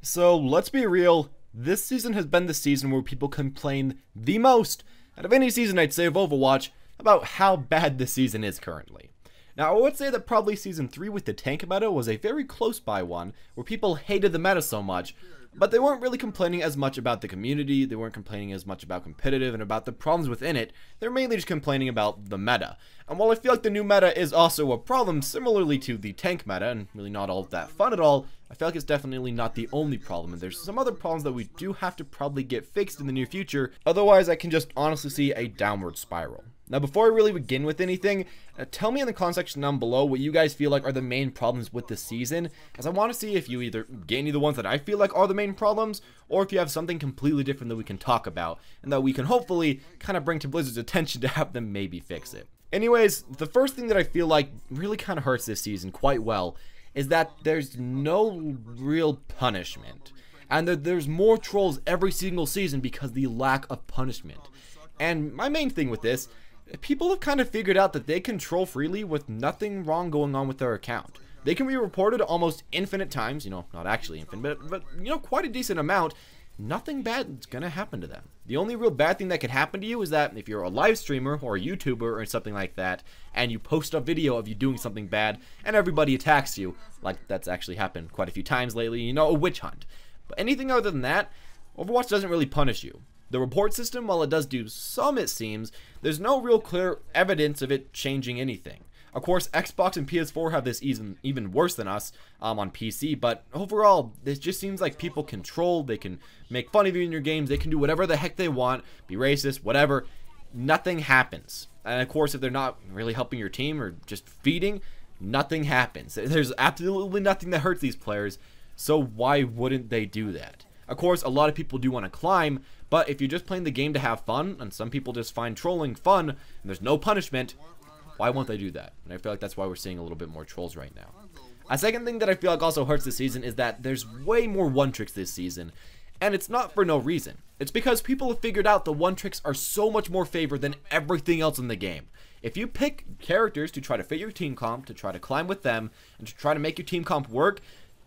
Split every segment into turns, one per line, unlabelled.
So let's be real, this season has been the season where people complain the most out of any season, I'd say, of Overwatch about how bad the season is currently. Now, I would say that probably Season 3 with the tank meta was a very close by one, where people hated the meta so much, but they weren't really complaining as much about the community, they weren't complaining as much about competitive and about the problems within it, they're mainly just complaining about the meta. And while I feel like the new meta is also a problem similarly to the tank meta, and really not all that fun at all, I feel like it's definitely not the only problem, and there's some other problems that we do have to probably get fixed in the near future, otherwise I can just honestly see a downward spiral. Now, before I really begin with anything, tell me in the comment section down below what you guys feel like are the main problems with this season, as I want to see if you either get any of the ones that I feel like are the main problems, or if you have something completely different that we can talk about, and that we can hopefully kind of bring to Blizzard's attention to have them maybe fix it. Anyways, the first thing that I feel like really kind of hurts this season quite well is that there's no real punishment, and that there's more trolls every single season because of the lack of punishment. And my main thing with this, people have kind of figured out that they can troll freely with nothing wrong going on with their account. They can be reported almost infinite times, not actually infinite, but quite a decent amount. Nothing bad is going to happen to them. The only real bad thing that could happen to you is that if you're a live streamer or a YouTuber or something like that, and you post a video of you doing something bad, and everybody attacks you, like that's actually happened quite a few times lately, a witch hunt. But anything other than that, Overwatch doesn't really punish you. The report system, while it does do some, it seems, there's no real clear evidence of it changing anything. Of course, Xbox and PS4 have this even worse than us on PC, but overall, it just seems like people can troll, they can make fun of you in your games, they can do whatever the heck they want, be racist, whatever. Nothing happens. And of course, if they're not really helping your team or just feeding, nothing happens. There's absolutely nothing that hurts these players, so why wouldn't they do that? Of course, a lot of people do want to climb, but if you're just playing the game to have fun, and some people just find trolling fun, and there's no punishment, why won't they do that? And I feel like that's why we're seeing a little bit more trolls right now. A second thing that I feel like also hurts this season is that there's way more one-tricks this season, and it's not for no reason. It's because people have figured out the one-tricks are so much more favored than everything else in the game. If you pick characters to try to fit your team comp, to try to climb with them, and to try to make your team comp work,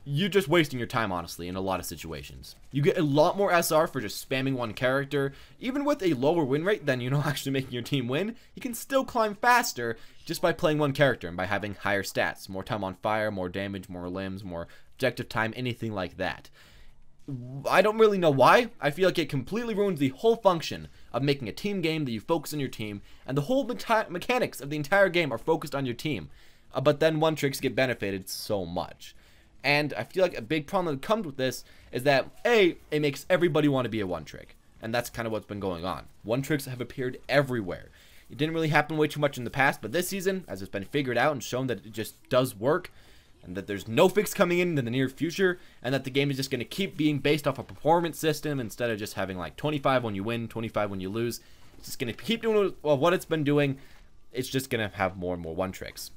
you're just wasting your time, honestly, in a lot of situations. You get a lot more SR for just spamming one character. Even with a lower win rate than, actually making your team win, you can still climb faster just by playing one character and by having higher stats. More time on fire, more damage, more limbs, more objective time, anything like that. I don't really know why. I feel like it completely ruins the whole function of making a team game that you focus on your team, and the whole mechanics of the entire game are focused on your team. But then one-tricks get benefited so much. And I feel like a big problem that comes with this is that, A, it makes everybody want to be a one-trick. And that's kind of what's been going on. One-tricks have appeared everywhere. It didn't really happen way too much in the past, but this season, as it's been figured out and shown that it just does work, and that there's no fix coming in the near future, and that the game is just going to keep being based off a performance system instead of just having like 25 when you win, 25 when you lose. It's just going to keep doing what it's been doing. It's just going to have more and more one-tricks.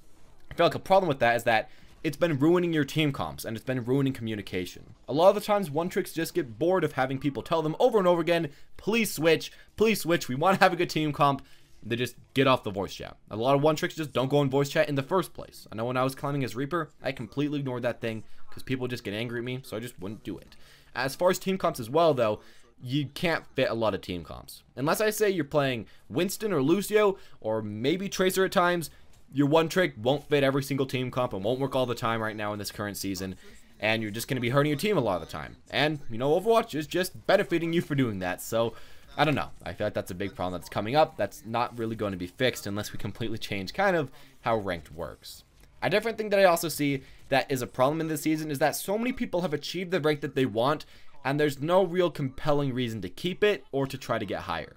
I feel like a problem with that is that it's been ruining your team comps, and it's been ruining communication. A lot of the times, one-tricks just get bored of having people tell them over and over again, please switch, we want to have a good team comp. They just get off the voice chat. A lot of one-tricks just don't go in voice chat in the first place. I know when I was climbing as Reaper, I completely ignored that thing, because people just get angry at me, so I just wouldn't do it. As far as team comps as well, though, you can't fit a lot of team comps. Unless I say you're playing Winston or Lucio, or maybe Tracer at times, your one trick won't fit every single team comp and won't work all the time right now in this current season, and you're just going to be hurting your team a lot of the time. And, Overwatch is just benefiting you for doing that, so I don't know. I feel like that's a big problem that's coming up that's not really going to be fixed unless we completely change kind of how ranked works. A different thing that I also see that is a problem in this season is that so many people have achieved the rank that they want, and there's no real compelling reason to keep it or to try to get higher.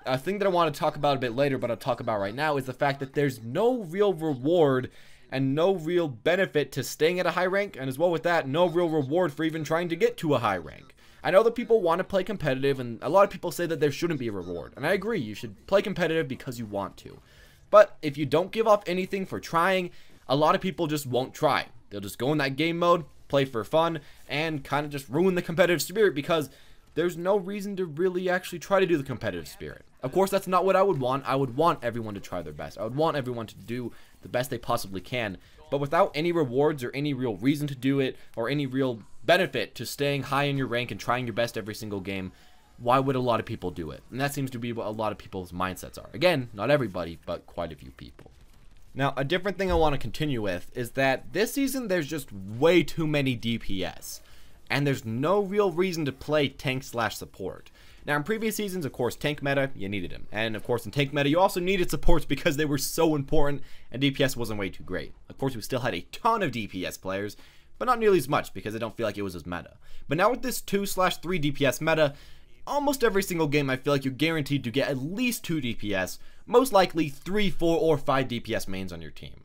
A thing that I want to talk about a bit later, but I'll talk about right now, is the fact that there's no real reward and no real benefit to staying at a high rank, and as well with that, no real reward for even trying to get to a high rank. I know that people want to play competitive, and a lot of people say that there shouldn't be a reward, and I agree, you should play competitive because you want to. But if you don't give off anything for trying, a lot of people just won't try. They'll just go in that game mode, play for fun, and kind of just ruin the competitive spirit because there's no reason to really actually try to do the competitive spirit. Of course, that's not what I would want. I would want everyone to try their best. I would want everyone to do the best they possibly can. But without any rewards or any real reason to do it, or any real benefit to staying high in your rank and trying your best every single game, why would a lot of people do it? And that seems to be what a lot of people's mindsets are. Again, not everybody, but quite a few people. Now, a different thing I want to continue with is that this season there's just way too many DPS. And there's no real reason to play tank/support. Now, in previous seasons, of course, tank meta, you needed him. And, of course, in tank meta, you also needed supports because they were so important and DPS wasn't way too great. Of course, we still had a ton of DPS players, but not nearly as much because I don't feel like it was as meta. But now with this 2/3 DPS meta, almost every single game I feel like you're guaranteed to get at least 2 DPS, most likely 3, 4, or 5 DPS mains on your team.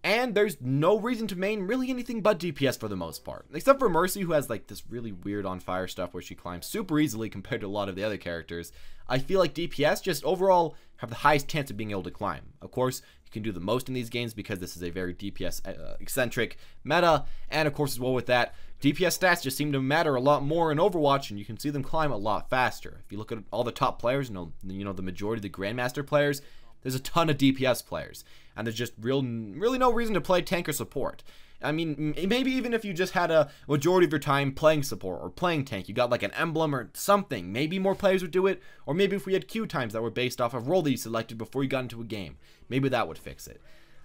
And there's no reason to main really anything but DPS for the most part. Except for Mercy, who has like this really weird on fire stuff where she climbs super easily compared to a lot of the other characters. I feel like DPS just overall have the highest chance of being able to climb. Of course, you can do the most in these games because this is a very DPS eccentric meta. And of course, as well with that, DPS stats just seem to matter a lot more in Overwatch, and you can see them climb a lot faster. If you look at all the top players, you know the majority of the grandmaster players, there's a ton of DPS players, and there's just really no reason to play tank or support. I mean, maybe even if you just had a majority of your time playing support or playing tank, you got like an emblem or something, maybe more players would do it, or maybe if we had queue times that were based off of role that you selected before you got into a game, maybe that would fix it.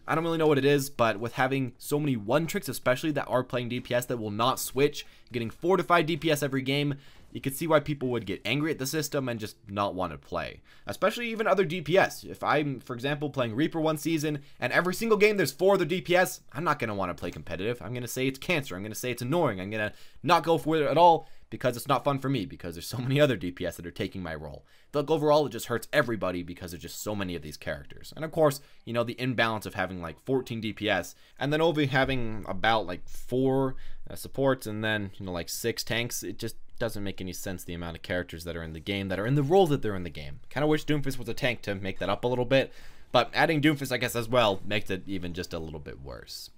I don't really know what it is, but with having so many one tricks, especially that are playing DPS that will not switch, getting 4 to 5 DPS every game, you could see why people would get angry at the system and just not want to play. Especially even other DPS. If I'm, for example, playing Reaper one season, and every single game there's 4 other DPS, I'm not going to want to play competitive. I'm going to say it's cancer. I'm going to say it's annoying. I'm going to not go for it at all because it's not fun for me, because there's so many other DPS that are taking my role. But overall, it just hurts everybody because there's just so many of these characters. And of course, you know, the imbalance of having like 14 DPS, and then only having about like 4 supports, and then, you know, like 6 tanks, it just doesn't make any sense, the amount of characters that are in the game that are in the roles that they're in the game. Kind of wish Doomfist was a tank to make that up a little bit, but adding Doomfist, I guess, as well makes it even just a little bit worse.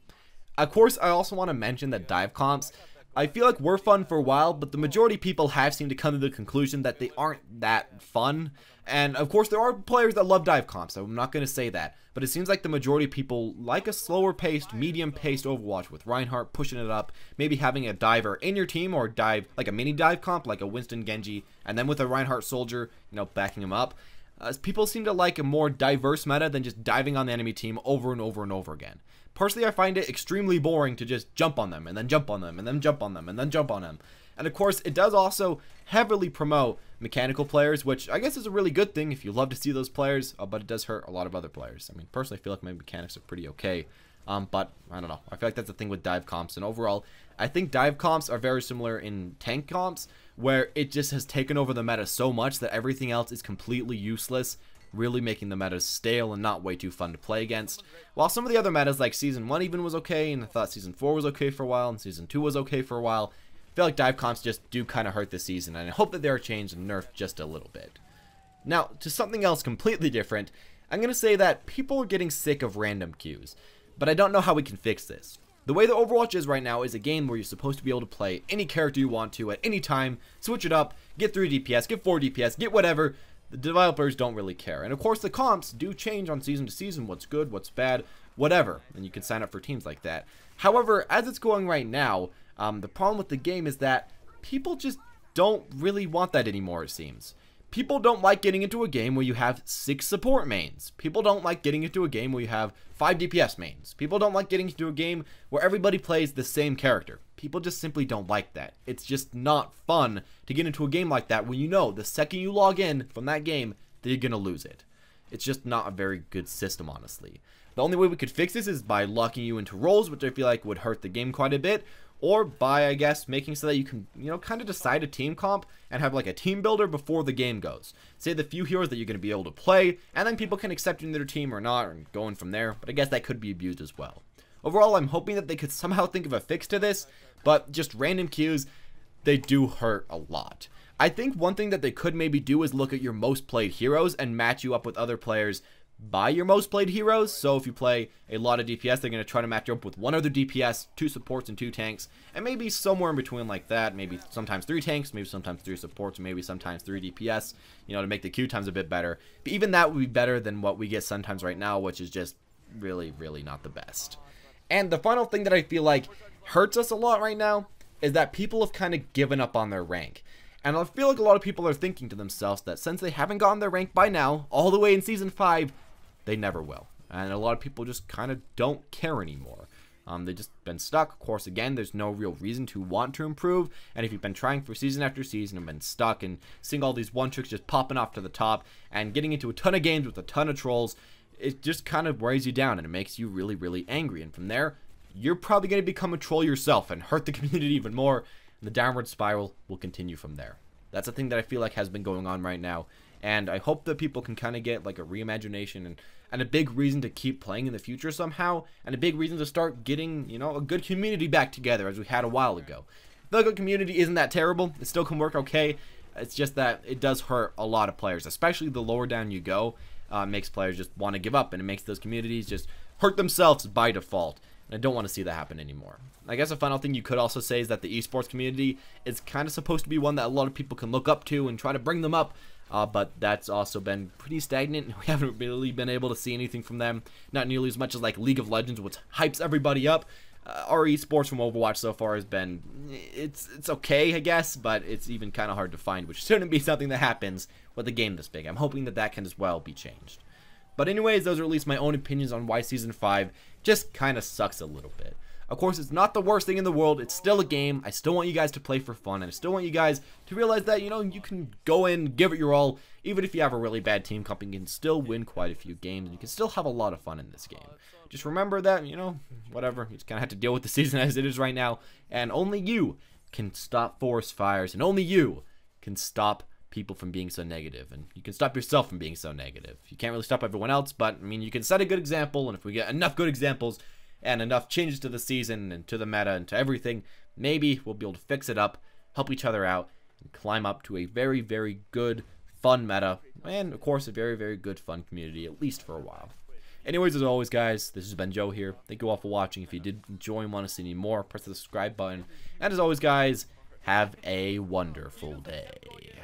Of course, I also want to mention that dive comps, I feel like were fun for a while, but the majority of people have seemed to come to the conclusion that they aren't that fun. And of course, there are players that love dive comps, so I'm not going to say that, but it seems like the majority of people like a slower paced, medium paced Overwatch with Reinhardt pushing it up, maybe having a diver in your team, or dive like a mini dive comp like a Winston Genji, and then with a Reinhardt soldier, you know, backing him up. People seem to like a more diverse meta than just diving on the enemy team over and over and over again. Personally, I find it extremely boring to just jump on them, and then jump on them, and then jump on them, and then jump on them. And of course, it does also heavily promote mechanical players, which I guess is a really good thing if you love to see those players, but it does hurt a lot of other players. I mean, personally, I feel like my mechanics are pretty okay, but I don't know. I feel like that's the thing with dive comps, and overall, I think dive comps are very similar in tank comps, where it just has taken over the meta so much that everything else is completely useless, really making the meta stale and not way too fun to play against. While some of the other metas, like Season 1 even was okay, and I thought Season 4 was okay for a while, and Season 2 was okay for a while, I feel like dive comps just do kind of hurt this season, and I hope that they are changed and nerfed just a little bit. Now, to something else completely different, I'm going to say that people are getting sick of random queues, but I don't know how we can fix this. The way that Overwatch is right now is a game where you're supposed to be able to play any character you want to at any time, switch it up, get 3 DPS, get 4 DPS, get whatever. The developers don't really care. And of course, the comps do change on season to season, what's good, what's bad, whatever. And you can sign up for teams like that. However, as it's going right now, the problem with the game is that people just don't really want that anymore, it seems. People don't like getting into a game where you have 6 support mains. People don't like getting into a game where you have 5 DPS mains. People don't like getting into a game where everybody plays the same character. People just simply don't like that. It's just not fun to get into a game like that when you know the second you log in from that game that you're going to lose it. It's just not a very good system, honestly. The only way we could fix this is by locking you into roles, which I feel like would hurt the game quite a bit, or by, I guess, making so that you can, you know, kind of decide a team comp and have like a team builder before the game goes. Say the few heroes that you're going to be able to play, and then people can accept you in their team or not, and going from there, but I guess that could be abused as well. Overall, I'm hoping that they could somehow think of a fix to this, but just random queues, they do hurt a lot. I think one thing that they could maybe do is look at your most played heroes and match you up with other players by your most played heroes. So if you play a lot of DPS, they're going to try to match up with one other DPS, 2 supports, and 2 tanks, and maybe somewhere in between like that. Maybe sometimes 3 tanks, maybe sometimes 3 supports, maybe sometimes 3 DPS, you know, to make the queue times a bit better. But even that would be better than what we get sometimes right now, which is just really, really not the best. And the final thing that I feel like hurts us a lot right now is that people have kind of given up on their rank. And I feel like a lot of people are thinking to themselves that since they haven't gotten their rank by now, all the way in Season 5, they never will. And a lot of people just kind of don't care anymore. They've just been stuck. Of course, again, there's no real reason to want to improve. And if you've been trying for season after season and been stuck and seeing all these one tricks just popping off to the top and getting into a ton of games with a ton of trolls, it just kind of wears you down and it makes you really, really angry. And from there, you're probably going to become a troll yourself and hurt the community even more. And the downward spiral will continue from there. That's a thing that I feel like has been going on right now. And I hope that people can kind of get like a reimagination and a big reason to keep playing in the future somehow. And a big reason to start getting, you know, a good community back together as we had a while ago. I feel like a community isn't that terrible. It still can work okay. It's just that it does hurt a lot of players, especially the lower down you go. Makes players just want to give up, and it makes those communities just hurt themselves by default. And I don't want to see that happen anymore. I guess a final thing you could also say is that the esports community is kind of supposed to be one that a lot of people can look up to and try to bring them up. But that's also been pretty stagnant. We haven't really been able to see anything from them. Not nearly as much as like League of Legends, which hypes everybody up. Our esports from Overwatch so far has been, it's okay, I guess, but it's even kind of hard to find, which shouldn't be something that happens with a game this big. I'm hoping that that can as well be changed. But anyways, those are at least my own opinions on why Season 5 just kind of sucks a little bit. Of course, it's not the worst thing in the world. It's still a game. I still want you guys to play for fun, and I still want you guys to realize that, you know, you can go in, give it your all. Even if you have a really bad team comp, you can still win quite a few games, and you can still have a lot of fun in this game. Just remember that, you know, whatever, you just kind of have to deal with the season as it is right now, and only you can stop forest fires, and only you can stop people from being so negative, and you can stop yourself from being so negative. You can't really stop everyone else, but, I mean, you can set a good example, and if we get enough good examples, and enough changes to the season and to the meta and to everything, maybe we'll be able to fix it up, help each other out, and climb up to a very, very good, fun meta, and of course a very, very good, fun community, at least for a while. Anyways, as always, guys, this has been Joe here. Thank you all for watching. If you did enjoy and want to see any more, press the subscribe button. And as always, guys, have a wonderful day.